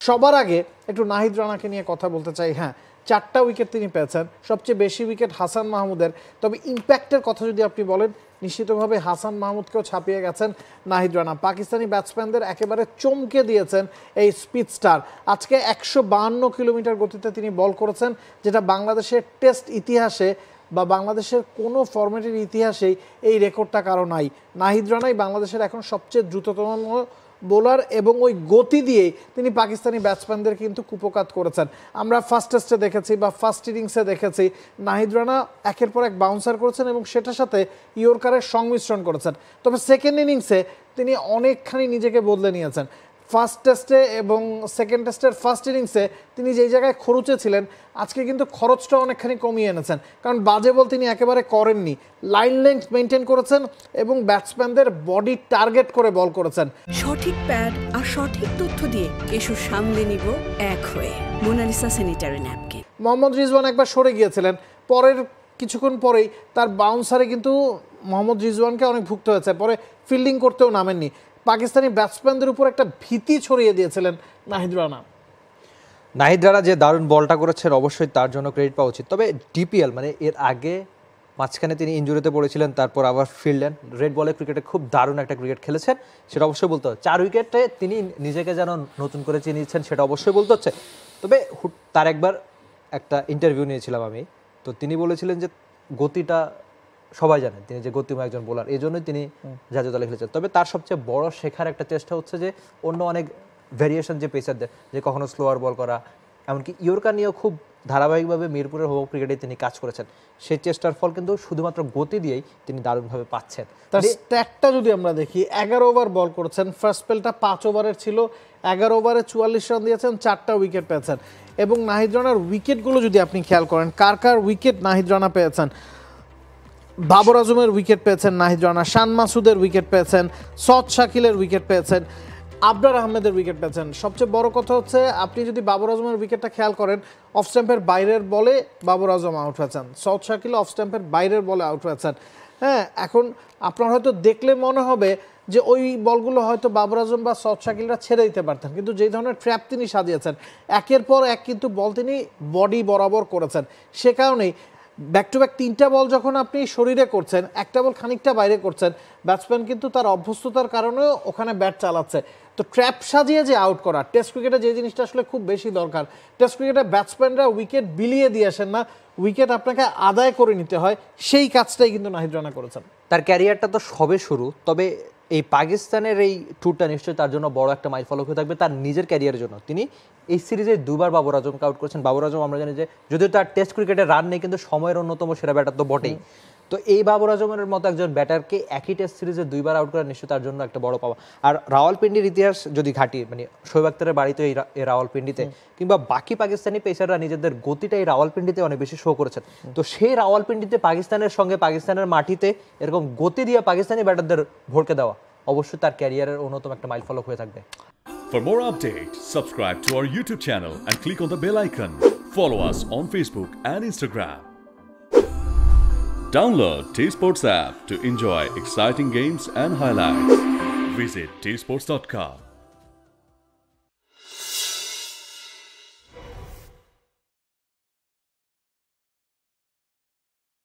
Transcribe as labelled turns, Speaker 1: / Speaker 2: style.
Speaker 1: সবার আগে একটু নাহিদ রানাকে নিয়ে কথা বলতে চাই। হ্যাঁ, 4টা উইকেট তিনি পেয়েছেন, সবচেয়ে বেশি উইকেট হাসান মাহমুদের। তবে ইম্প্যাক্টের কথা যদি আপনি বলেন, নিশ্চিতভাবে হাসান মাহমুদকেও ছাপিয়ে গেছেন নাহিদ রানা। পাকিস্তানি ব্যাটসম্যানদের একেবারে চমকে দিয়েছেন এই স্পিড স্টার। আজকে 152 কিলোমিটার গতিতে তিনি বল করেছেন, যেটা বাংলাদেশের টেস্ট ইতিহাসে বা বাংলাদেশের কোনো ফরম্যাটের ইতিহাসেই এই রেকর্ডটা কারো নাই। নাহিদ রানাই বাংলাদেশের এখন সবচেয়ে দ্রুততম বোলার এবং ওই গতি দিয়েই তিনি পাকিস্তানি ব্যাটসম্যানদের কিন্তু কুপকাত করেছেন। আমরা ফার্স্ট টেস্টে দেখেছি বা ফার্স্ট ইনিংসে দেখেছি নাহিদ রানা একের পর এক বাউন্সার করেছেন এবং সেটার সাথে ইয়র্কারের সংমিশ্রণ করেছেন। তবে সেকেন্ড ইনিংসে তিনি অনেকখানি নিজেকে বদলে নিয়েছেন। ফার্স্ট টেস্টে এবং সেকেন্ড টেস্টের ফার্স্ট ইনিংসে তিনি যেই জায়গায় খরচে ছিলেন, আজকে কিন্তু খরচটা অনেকখানি কমিয়ে এনেছেন, কারণ বাজে বল তিনি একেবারে করেননি। লাইন লেন্থ মেনটেন করেছেন এবং ব্যাটসম্যানদের বডি টার্গেট করে বল করেছেন।
Speaker 2: সঠিক প্যাড আর সঠিক তথ্য দিয়ে কেশু সামলে নিব এক হয়ে। Monalisa sanitary napkin.
Speaker 1: Mohammad Rizwan একবার সরে গিয়েছিলেন, পরের কিছুক্ষণ পরেই তার বাউন্সারে কিন্তু মোহাম্মদ রিজওয়ানকে অনেক ভুগতে হয়েছে, পরে ফিল্ডিং করতেও নামেননি। পাকিস্তানি ব্যাটসম্যানদের উপর একটা ভীতি ছড়িয়ে দিয়েছিলেন নাহিদ রানা।
Speaker 3: নাহিদ রানা যে দারুণ বলটা করেছেন, অবশ্যই তার জন্য ক্রেডিট পাওয়া উচিত। তবে ডিপিএল মানে এর আগে মাঝখানে তিনি ইনজুরিতে পড়েছিলেন, তারপর আবার ফিরলেন। রেড বলে ক্রিকেটে খুব দারুণ একটা ক্রিকেট খেলেছেন, সেটা অবশ্যই বলতে হবে। 4 উইকেটে তিনি নিজেকে যেন নতুন করে চিনিয়েছেন, সেটা অবশ্যই বলতে হচ্ছে। তবে তার একবার একটা ইন্টারভিউ নিয়েছিলাম আমি, তো তিনি বলেছিলেন যে গতিটা সবাই জানেন তিনি যে গতিময় একজন বোলার, এই জন্যই তিনি জাতীয় দলে খেলেছেন। তবে তার সবচেয়ে বড় শেখার একটা চেষ্টা হচ্ছে যে অন্য অনেক ভ্যারিয়েশন যে পেসারদের, যে কখনো স্লোয়ার বল করা, এমনকি ইয়র্কার নিয়েও খুব ধারাবাহিকভাবে মিরপুরের হোম ক্রিকেটে তিনি কাজ করেছেন। সেই চেষ্টার ফল কিন্তু শুধুমাত্র গতি দিয়েই তিনি দারুণভাবে পাচ্ছেন।
Speaker 1: তার স্ট্যাটটা যদি আমরা দেখি, 11 ওভার বল করেছেন, ফার্স্ট স্পেলটা 5 ওভারের ছিল, 11 ওভারে 44 রান দিয়েছেন, 4টা উইকেট পেয়েছেন। এবং নাহিদ রানার উইকেটগুলো যদি আপনি খেয়াল করেন, কার কার উইকেট নাহিদ রানা পেয়েছেন। বাবর আজমের উইকেট পেয়েছেন নাহিদ রানা, শান মাসুদের উইকেট পেয়েছেন, সদ শাকিলের উইকেট পেয়েছেন, আবরার আহমেদের উইকেট পেয়েছেন। সবচেয়ে বড় কথা হচ্ছে, আপনি যদি বাবর আজমের উইকেটটা খেয়াল করেন, অফ স্ট্যাম্পের বাইরের বলে বাবর আজম আউট হয়েছেন, সদ শাকিল অফ স্ট্যাম্পের বাইরের বলে আউট হয়েছেন। হ্যাঁ, এখন আপনার হয়তো দেখলে মনে হবে যে ওই বলগুলো হয়তো বাবর আজম বা সদ শাকিলরা ছেড়ে দিতে পারতেন, কিন্তু যেই ধরনের ট্র্যাপ তিনি সাজিয়েছেন, একের পর এক কিন্তু বল তিনি বডি বরাবর করেছেন। সে কারণেই ব্যাক টু ব্যাক 3টা বল যখন আপনি শরীরে করছেন, একটা বল খানিকটা বাইরে করছেন, ব্যাটসম্যান কিন্তু তার অভ্যস্ততার কারণেও ওখানে ব্যাট চালাচ্ছে। তো ট্র্যাপ সাজিয়ে যে আউট করা, টেস্ট ক্রিকেটে যে জিনিসটা আসলে খুব বেশি দরকার, টেস্ট ক্রিকেটে ব্যাটসম্যানরা উইকেট বিলিয়ে দিয়ে আসেন না, উইকেট আপনাকে আদায় করে নিতে হয়, সেই কাজটাই কিন্তু নাহিদ রানা করেছেন।
Speaker 3: তার ক্যারিয়ারটা তো সবে শুরু, তবে এই পাকিস্তানের এই ট্যুরটা নিশ্চয়ই তার জন্য বড় একটা মাইলফলক হয়ে থাকবে তার নিজের ক্যারিয়ারের জন্য। তিনি এই সিরিজে 2বার বাবর আজমকে আউট করেছেন। বাবর আজম আমরা জানি যে যদিও তার টেস্ট ক্রিকেটে রান নেই, কিন্তু সময়ের অন্যতম সেরা ব্যাটার তো বটেই। তো এই বাবর আজমের মতো একজন ব্যাটারকে একই টেস্ট সিরিজে 2বার আউট করা নিশ্চয়ই তার জন্য একটা বড় পাওয়া। আর রাওয়ালপিন্ডির ইতিহাস যদি ঘাটি, মানে শোয়েব আখতারের বাড়িতে এই রাওয়ালপিন্ডিতে, কিংবা বাকি পাকিস্তানি পেসাররা নিজেদের গতিটা এই রাওয়ালপিন্ডিতে অনেক বেশি শো করেছেন। তো সেই রাওয়ালপিন্ডিতে পাকিস্তানের সঙ্গে পাকিস্তানের মাটিতে এরকম গতি দিয়ে পাকিস্তানি ব্যাটারদের ভড়কে দেওয়া অবশ্যই তার ক্যারিয়ারের অন্যতম একটা মাইলফলক হয়ে থাকবে।
Speaker 4: For more updates, subscribe to our YouTube channel and click on the bell icon. Follow us on Facebook and Instagram. Download T-Sports app to enjoy exciting games and highlights. Visit tsports.com.